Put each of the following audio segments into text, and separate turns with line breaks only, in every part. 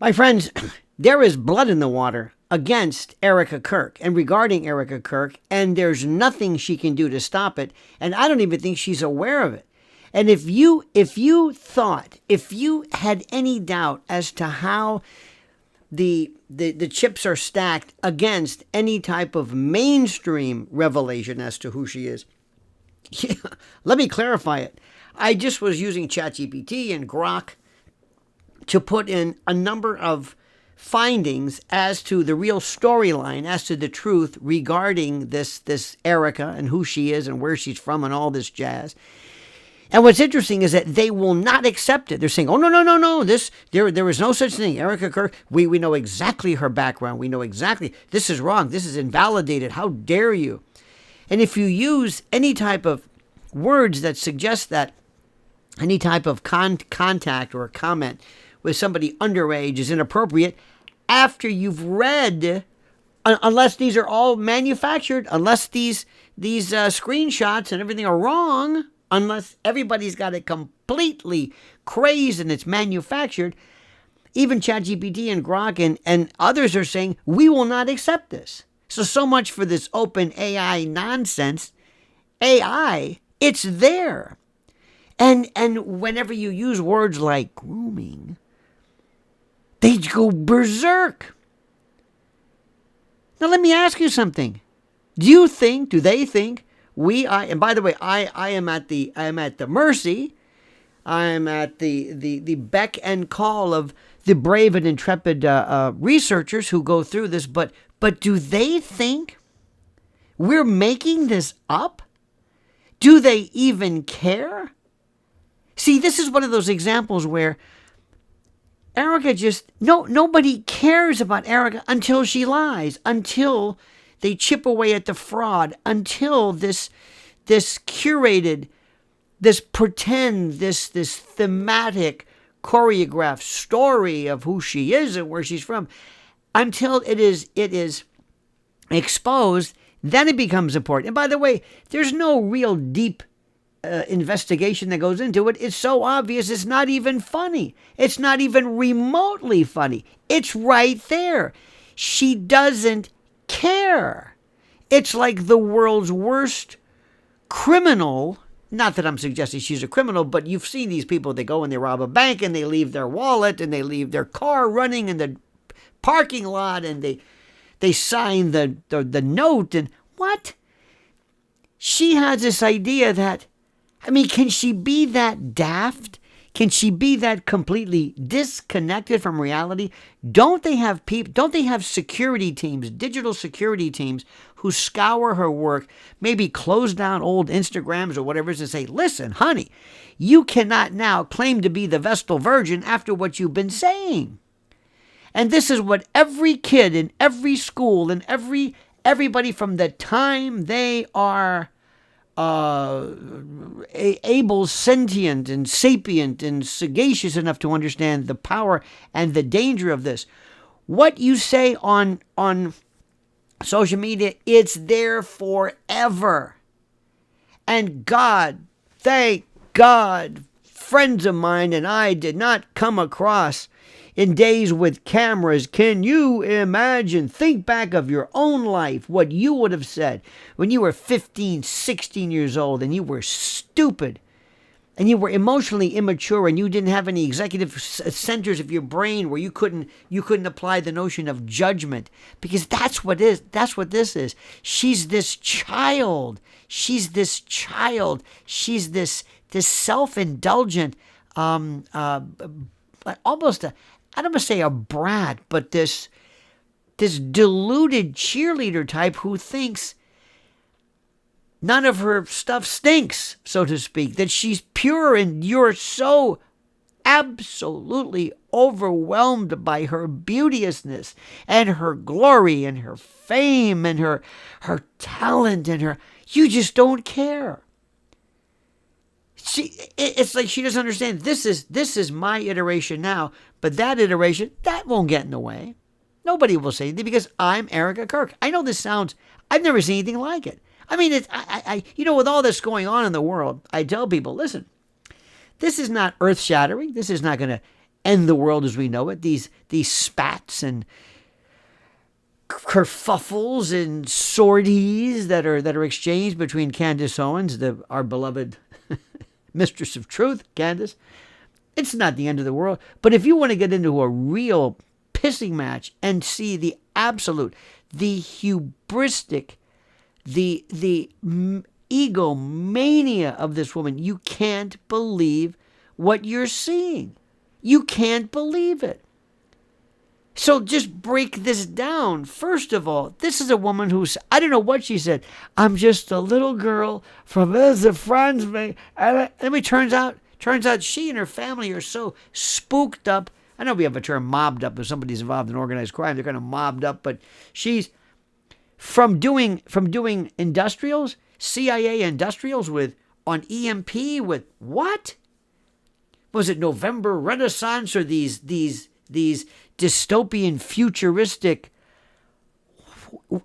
My friends, there is blood in the water against Erika Kirk and regarding Erika Kirk, and there's nothing she can do to stop it, and I don't even think she's aware of it. And if you had any doubt as to how the chips are stacked against any type of mainstream revelation as to who she is, let me clarify it. I just was using ChatGPT and Grok to put in a number of findings as to the real storyline, as to the truth regarding this Erika and who she is and where she's from and all this jazz. And what's interesting is that they will not accept it. They're saying, oh, no. There is no such thing. Erika Kirk, we know exactly her background. We know exactly. This is wrong. This is invalidated. How dare you? And if you use any type of words that suggest that any type of contact or comment with somebody underage is inappropriate, after you've read, unless these are all manufactured, unless these screenshots and everything are wrong, unless everybody's got it completely crazed and it's manufactured, even ChatGPT and Grok and others are saying, we will not accept this. So much for this open AI nonsense. AI, it's there. And whenever you use words like grooming, they go berserk. Now let me ask you something. Do they think and by the way, I am at the mercy, I am at the beck and call of the brave and intrepid researchers who go through this, but do they think we're making this up? Do they even care? See, this is one of those examples where Erika nobody cares about Erika until she lies, until they chip away at the fraud, until this curated, this pretend, this thematic, choreographed story of who she is and where she's from, until it is exposed, then it becomes important. And by the way, there's no real deep investigation that goes into it. It's so obvious, it's not even funny. It's not even remotely funny. It's right there. She doesn't care. It's like the world's worst criminal. Not that I'm suggesting she's a criminal, but you've seen these people. They go and they rob a bank and they leave their wallet and they leave their car running in the parking lot and they sign the note. And what? She has this idea that, can she be that daft? Can she be that completely disconnected from reality? Don't they have security teams, digital security teams, who scour her work, maybe close down old Instagrams or whatever it is and say, listen, honey, you cannot now claim to be the Vestal Virgin after what you've been saying. And this is what every kid in every school and everybody from the time they are able, sentient, and sapient, and sagacious enough to understand the power and the danger of this. What you say on social media, it's there forever. And thank God, friends of mine and I did not come across in days with cameras. Can you imagine? Think back of your own life, what you would have said when you were 15, 16 years old and you were stupid and you were emotionally immature and you didn't have any executive centers of your brain where you couldn't apply the notion of judgment, because that's what this is. She's this child. She's this self-indulgent, almost I don't want to say a brat, but this deluded cheerleader type who thinks none of her stuff stinks, so to speak, that she's pure, and you're so absolutely overwhelmed by her beauteousness and her glory and her fame and her talent and you just don't care. It's like she doesn't understand. This is my iteration now, but that iteration, that won't get in the way. Nobody will say anything because I'm Erika Kirk. I know this sounds, I've never seen anything like it. With all this going on in the world, I tell people, listen, this is not earth-shattering. This is not going to end the world as we know it. These spats and kerfuffles and sorties that are exchanged between Candace Owens, our beloved mistress of truth, Candace. It's not the end of the world. But if you want to get into a real pissing match and see the absolute, the hubristic, the egomania of this woman, you can't believe what you're seeing. You can't believe it. So just break this down. First of all, this is a woman who's, I don't know what she said. I'm just a little girl from France. And it turns out she and her family are so spooked up. I know we have a term mobbed up if somebody's involved in organized crime. They're kind of mobbed up. But she's from doing industrials, CIA industrials on EMP with what? Was it November Renaissance or these dystopian, futuristic?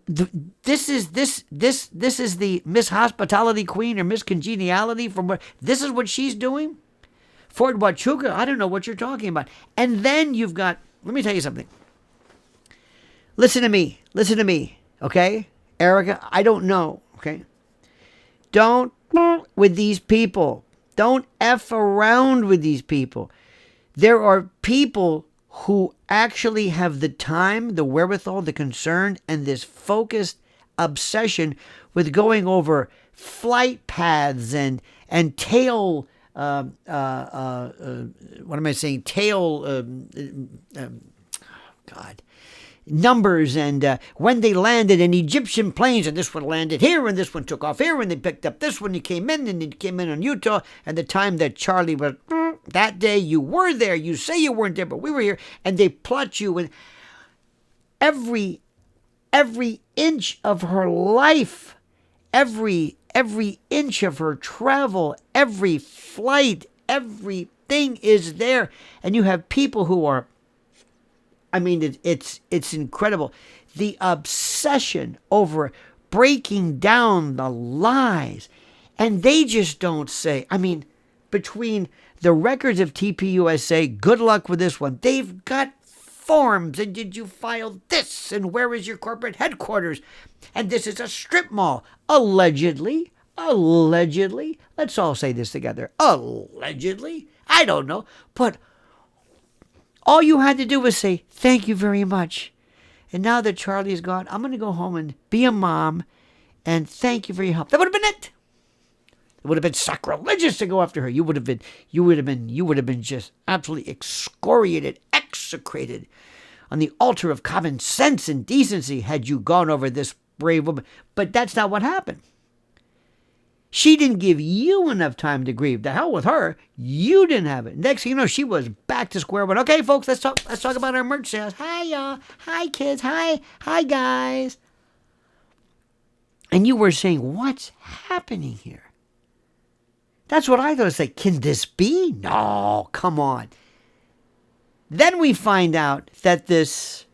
This is the Miss Hospitality Queen or Miss Congeniality from where this is what she's doing. Fort Huachuca, I don't know what you're talking about. And then you've got. Let me tell you something. Listen to me, okay, Erika. I don't know, okay. Don't with these people. Don't F around with these people. There are people who actually have the time, the wherewithal, the concern, and this focused obsession with going over flight paths and tail, what am I saying? Tail, God. Numbers and when they landed in Egyptian planes, and this one landed here and this one took off here and they picked up this one. You came in and it came in on Utah, and the time that Charlie was that day you were there. You say you weren't there, but we were here, and they plot you. And every inch of her life, every inch of her travel, every flight, everything is there, and you have people who are. I mean, it's incredible. The obsession over breaking down the lies. And they just don't say, I mean, between the records of TPUSA, good luck with this one. They've got forms. And did you file this? And where is your corporate headquarters? And this is a strip mall. Allegedly. Let's all say this together. Allegedly. I don't know. But all you had to do was say, thank you very much. And now that Charlie's gone, I'm going to go home and be a mom and thank you for your help. That would have been it. It would have been sacrilegious to go after her. You would have been just absolutely excoriated, execrated on the altar of common sense and decency had you gone over this brave woman. But that's not what happened. She didn't give you enough time to grieve. The hell with her. You didn't have it. Next thing you know, she was back to square one. Okay, folks, let's talk about our merch sales. Hi, y'all. Hi, kids. Hi, guys. And you were saying, what's happening here? That's what I thought. It's like, can this be? No, come on. Then we find out that this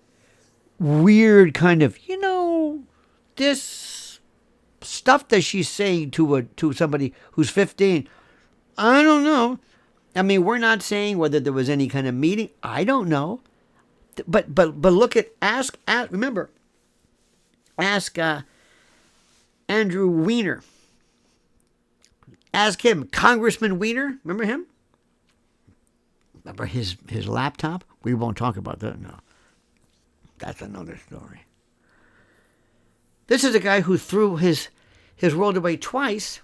weird kind of, this stuff that she's saying to somebody who's 15, I don't know. I mean, we're not saying whether there was any kind of meeting. I don't know. But look at ask Andrew Weiner. Ask him, Congressman Weiner. Remember him? Remember his laptop? We won't talk about that. No, that's another story. This is a guy who threw his world away twice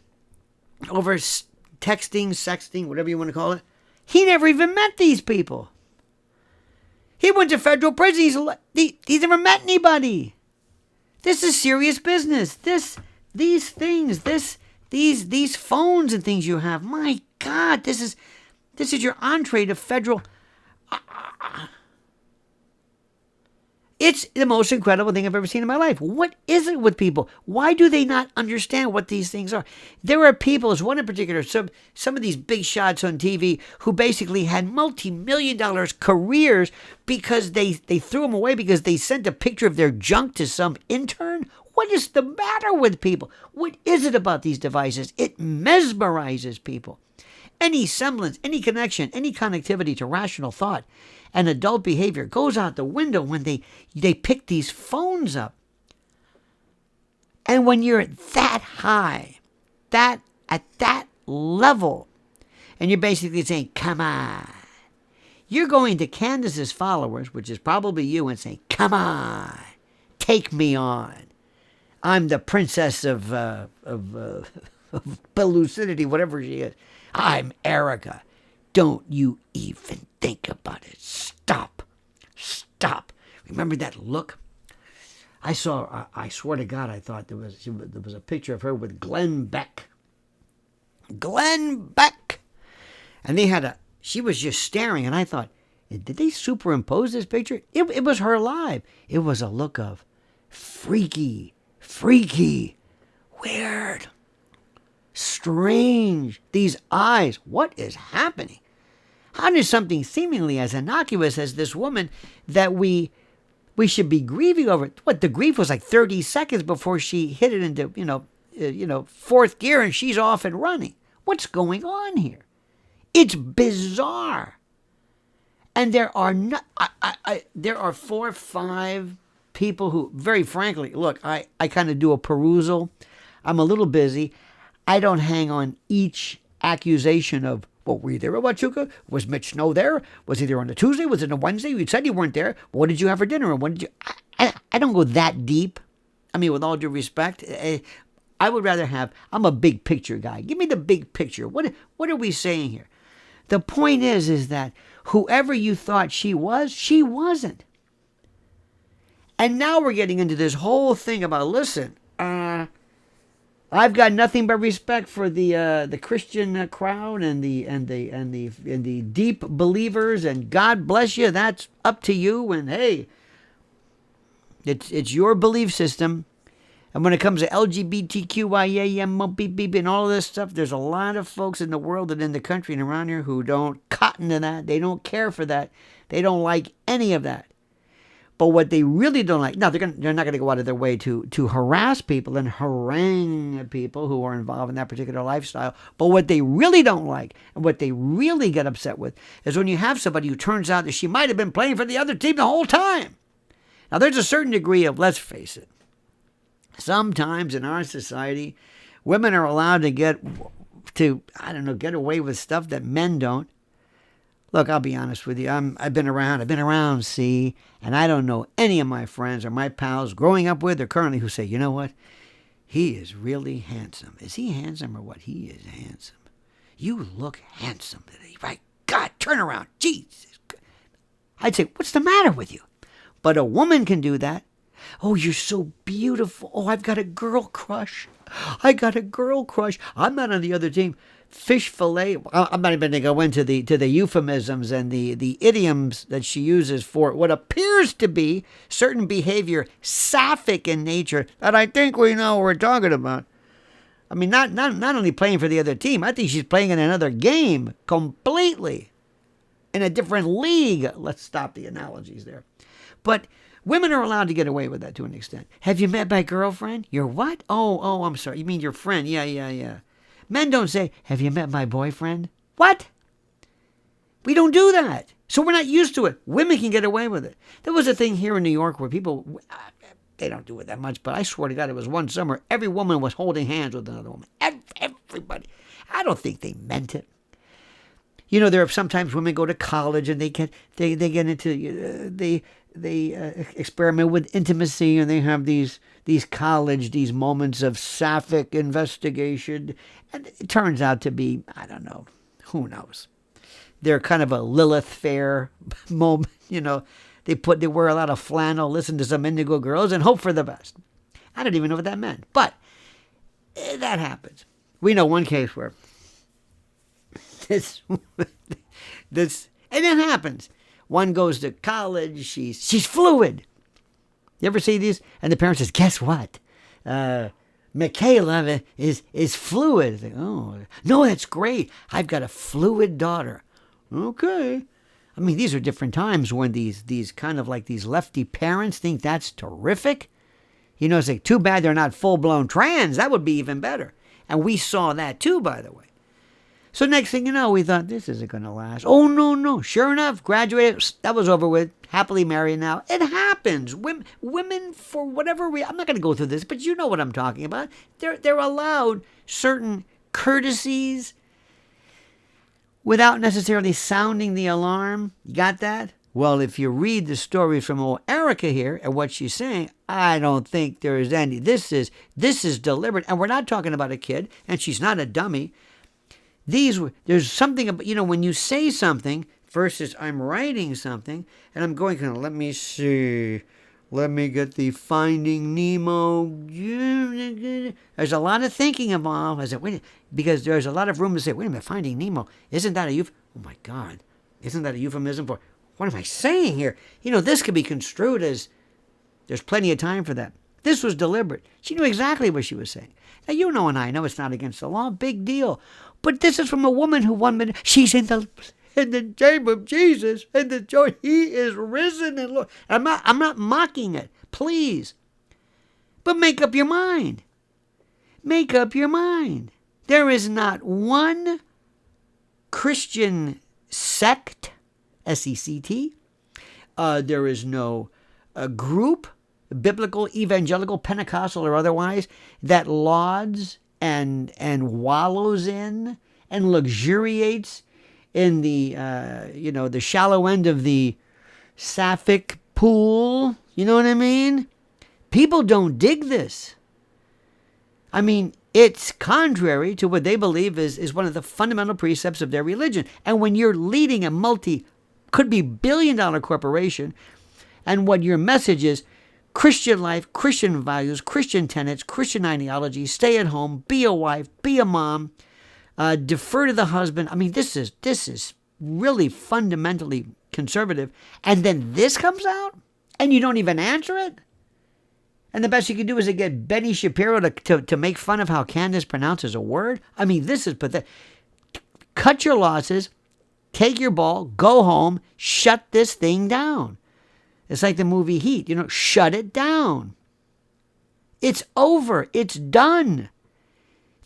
over texting, sexting, whatever you want to call it. He never even met these people. He went to federal prison. He's never met anybody. This is serious business. These things, these phones and things you have. My God, this is your entree to federal. It's the most incredible thing I've ever seen in my life. What is it with people? Why do they not understand what these things are? There are people, as one in particular, some of these big shots on TV who basically had multi-million-dollar careers because they threw them away because they sent a picture of their junk to some intern. What is the matter with people? What is it about these devices? It mesmerizes people. Any semblance, any connection, any connectivity to rational thought and adult behavior goes out the window when they pick these phones up. And when you're that high, at that level, and you're basically saying, come on, you're going to Candace's followers, which is probably you, and saying, come on, take me on. I'm the princess of lucidity, whatever she is. I'm Erika. Don't you even think about it. Stop. Remember that look? I swear to God, I thought there was a picture of her with Glenn Beck. And she was just staring, and I thought, did they superimpose this picture? It was her live. It was a look of freaky, weird, strange. These eyes, what is happening? How does something seemingly as innocuous as this woman that we should be grieving over? What, the grief was like 30 seconds before she hit it into, fourth gear and she's off and running. What's going on here? It's bizarre. And there are there are 4 or 5 people who, very frankly, look, I kind of do a perusal. I'm a little busy. I don't hang on each accusation of, well, were you there at Huachuca? Was Mitch Snow there? Was he there on a Tuesday? Was it a Wednesday? You said you weren't there. What did you have for dinner? And when did you? I don't go that deep. I mean, with all due respect, I would rather have, I'm a big picture guy. Give me the big picture. What are we saying here? The point is that whoever you thought she was, she wasn't. And now we're getting into this whole thing about, listen, I've got nothing but respect for the Christian crowd and the deep believers, and God bless you. That's up to you. And hey, it's your belief system. And when it comes to LGBTQIA, and all of this stuff, there's a lot of folks in the world and in the country and around here who don't cotton to that. They don't care for that. They don't like any of that. But what they really don't like, no, they're not going to go out of their way to harass people and harangue people who are involved in that particular lifestyle. But what they really don't like and what they really get upset with is when you have somebody who turns out that she might have been playing for the other team the whole time. Now, there's a certain degree of, let's face it, sometimes in our society, women are allowed to get away with stuff that men don't. Look, I'll be honest with you. I've been around, see, and I don't know any of my friends or my pals growing up with or currently who say, you know what? He is really handsome. Is he handsome or what? He is handsome. You look handsome today. My God, turn around. Jesus. I'd say, what's the matter with you? But a woman can do that. Oh, you're so beautiful. Oh, I've got a girl crush. I'm not on the other team. Fish fillet. I'm not even going to go into the euphemisms and the idioms that she uses for what appears to be certain behavior, sapphic in nature, that I think we know what we're talking about. I mean, not only playing for the other team, I think she's playing in another game completely, in a different league. Let's stop the analogies there. But women are allowed to get away with that to an extent. Have you met my girlfriend? Your what? Oh, I'm sorry. You mean your friend? Yeah. Men don't say, have you met my boyfriend? What? We don't do that. So we're not used to it. Women can get away with it. There was a thing here in New York where people, they don't do it that much, but I swear to God, it was one summer, every woman was holding hands with another woman. Everybody. I don't think they meant it. You know, there are sometimes women go to college and they get into, they experiment with intimacy, and they have these moments of sapphic investigation, and it turns out to be, I don't know, who knows? They're kind of a Lilith Fair moment, you know. They wear a lot of flannel, listen to some Indigo Girls, and hope for the best. I don't even know what that meant, but that happens. We know one case where this, and it happens. One goes to college. She's fluid. You ever see these? And the parent says, "Guess what? Michaela is fluid." Like, oh, no, that's great. I've got a fluid daughter. Okay. I mean, these are different times when these kind of like these lefty parents think that's terrific. You know, it's like, too bad they're not full-blown trans. That would be even better. And we saw that too, by the way. So next thing you know, we thought, this isn't going to last. Oh, no, no. Sure enough, graduated. That was over with. Happily married now. It happens. Women, for whatever reason, I'm not going to go through this, but you know what I'm talking about. They're allowed certain courtesies without necessarily sounding the alarm. You got that? Well, if you read the story from old Erika here and what she's saying, I don't think there is any. This is deliberate. And we're not talking about a kid, and she's not a dummy. There's something about, when you say something versus I'm writing something and I'm going, let me see, let me get the Finding Nemo. There's a lot of thinking involved. I said, wait, because there's a lot of room to say, wait a minute, Finding Nemo, isn't that a euphemism? Oh my God, isn't that a euphemism for, what am I saying here? This could be construed as, there's plenty of time for that. This was deliberate. She knew exactly what she was saying. Now, you know and I know it's not against the law, big deal. But this is from a woman who 1 minute, she's in the name of Jesus, and the joy, he is risen and Lord. I'm not mocking it, please. But make up your mind. Make up your mind. There is not one Christian sect, S-E-C-T. There is no group, biblical, evangelical, Pentecostal, or otherwise, that lauds and wallows in and luxuriates in the the shallow end of the sapphic pool. You know what I mean? People don't dig this. I mean, it's contrary to what they believe is one of the fundamental precepts of their religion. And when you're leading a could be billion-dollar corporation, and what your message is, Christian life, Christian values, Christian tenets, Christian ideology, stay at home, be a wife, be a mom, defer to the husband. I mean, this is really fundamentally conservative. And then this comes out, and you don't even answer it? And the best you can do is to get Benny Shapiro to make fun of how Candace pronounces a word? I mean, this is pathetic. Cut your losses, take your ball, go home, shut this thing down. It's like the movie Heat, shut it down. It's over. It's done.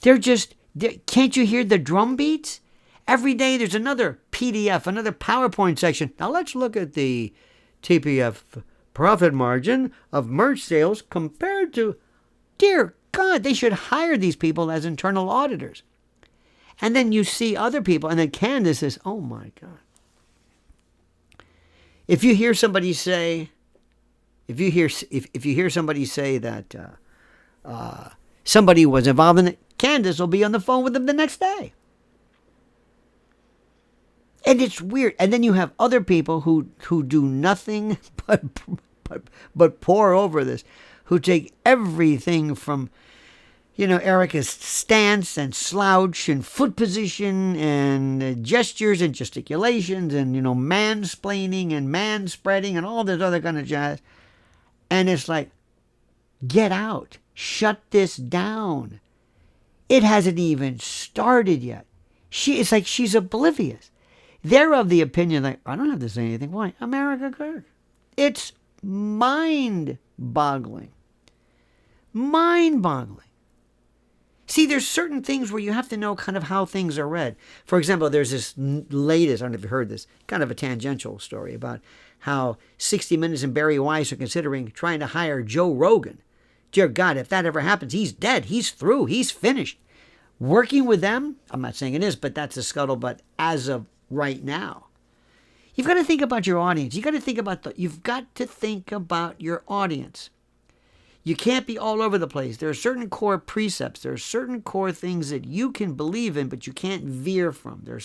Can't you hear the drum beats? Every day there's another PDF, another PowerPoint section. Now let's look at the TPF profit margin of merch sales compared to, dear God, they should hire these people as internal auditors. And then you see other people, and then Candace says, oh my God. If you hear somebody say, if you hear somebody say that somebody was involved in it, Candace will be on the phone with them the next day. And it's weird. And then you have other people who do nothing but pour over this, who take everything from, Erika's stance and slouch and foot position and gestures and gesticulations and, mansplaining and manspreading and all this other kind of jazz. And it's like, get out. Shut this down. It hasn't even started yet. It's like she's oblivious. They're of the opinion, like, I don't have to say anything. Why? I'm Erika Kirk. It's mind-boggling. Mind-boggling. See, there's certain things where you have to know kind of how things are read. For example, there's this latest, I don't know if you heard this, kind of a tangential story about how 60 Minutes and Barry Weiss are considering trying to hire Joe Rogan. Dear God, if that ever happens, he's dead. He's through. He's finished. Working with them, I'm not saying it is, but that's a scuttlebutt as of right now. You've got to think about your audience. You've got to think about your audience. You can't be all over the place. There are certain core precepts. There are certain core things that you can believe in, but you can't veer from. There are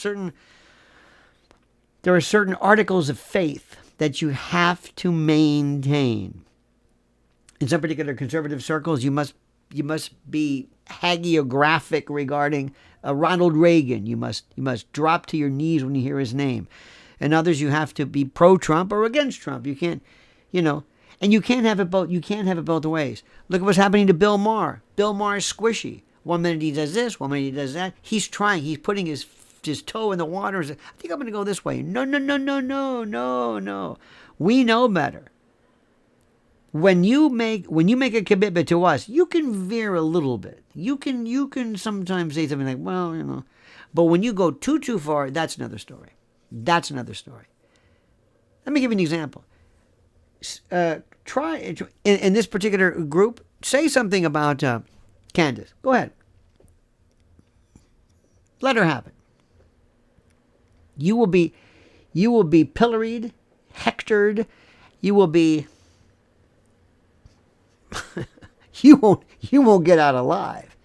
certain articles of faith that you have to maintain. In some particular conservative circles, you must be hagiographic regarding Ronald Reagan. You must drop to your knees when you hear his name. And others, you have to be pro-Trump or against Trump. You can't, and you can't have it both. You can't have it both ways. Look at what's happening to Bill Maher. Bill Maher is squishy. 1 minute he does this, 1 minute he does that. He's trying. He's putting his toe in the water. I think I'm going to go this way. No. We know better. When you make a commitment to us, you can veer a little bit. You can sometimes say something like, well, But when you go too far, that's another story. That's another story. Let me give you an example. Try in this particular group, say something about Candace. Go ahead. Let her have it. You will be pilloried, hectored. You will be. you won't get out alive.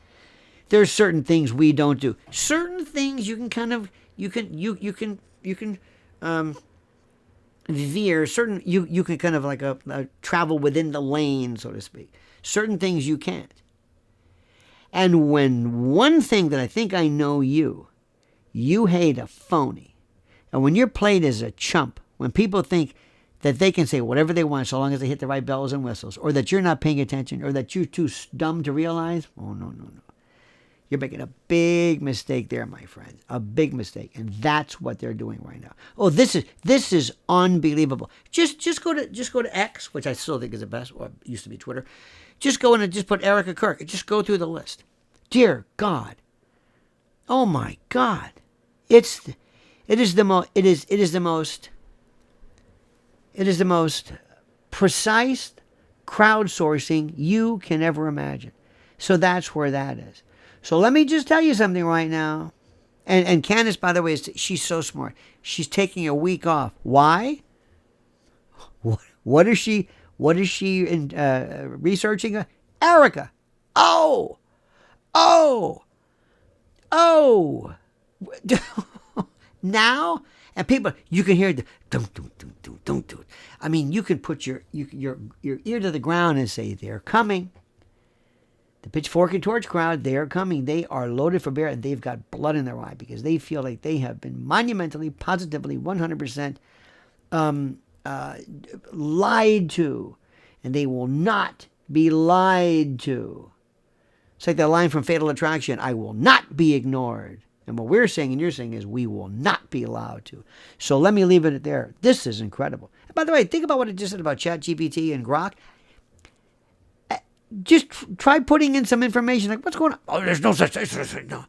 There's certain things we don't do. Certain things you can veer. Certain you can kind of like travel within the lane, so to speak. Certain things you can't. And when one thing that I think I know you hate a phony. And when you're played as a chump, when people think that they can say whatever they want so long as they hit the right bells and whistles, or that you're not paying attention, or that you're too dumb to realize, oh, no. You're making a big mistake there, my friend. A big mistake. And that's what they're doing right now. Oh, this is unbelievable. Just go to X, which I still think is the best, or it used to be Twitter. Just go in and just put Erika Kirk and just go through the list. Dear God. Oh my God. It is the most precise crowdsourcing you can ever imagine. So that's where that is. So let me just tell you something right now. And Candace, by the way, she's so smart. She's taking a week off. Why? What is she researching? Erika. Oh. Now, and people, you can hear the don't do it. I mean, you can put your ear to the ground and say, they're coming. The pitchfork and torch crowd, they are coming. They are loaded for bear, and they've got blood in their eye because they feel like they have been monumentally, positively, 100% lied to, and they will not be lied to. It's like that line from Fatal Attraction, I will not be ignored. And what we're saying and you're saying is we will not be allowed to. So let me leave it there. This is incredible. And by the way, think about what I just said about ChatGPT and Grok. Just try putting in some information like, what's going on? Oh, there's no such thing. No.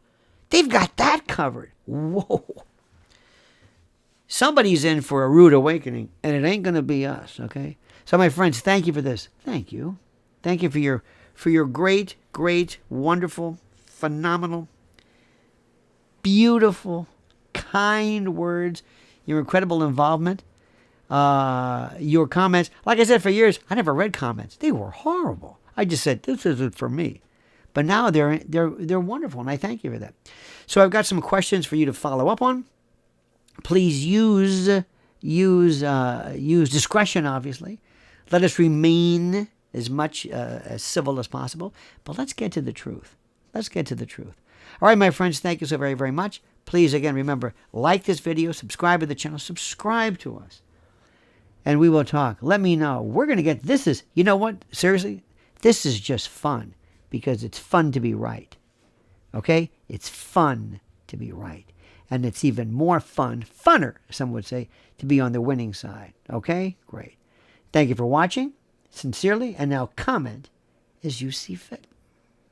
They've got that covered. Whoa. Somebody's in for a rude awakening, and it ain't going to be us, okay? So, my friends, thank you for this. Thank you. Thank you for your great, wonderful, phenomenal, beautiful, kind words, your incredible involvement, your comments. Like I said, for years, I never read comments. They were horrible. I just said, this isn't for me. But now they're wonderful, and I thank you for that. So I've got some questions for you to follow up on. Please use discretion, obviously. Let us remain as much as civil as possible. But let's get to the truth. Let's get to the truth. All right, my friends, thank you so very, very much. Please, again, remember, like this video, subscribe to the channel, subscribe to us. And we will talk. Let me know. We're going to get, this is, you know what? Seriously, this is just fun because it's fun to be right. Okay? It's fun to be right. And it's even more funner, some would say, to be on the winning side. Okay? Great. Thank you for watching. Sincerely. And now comment as you see fit.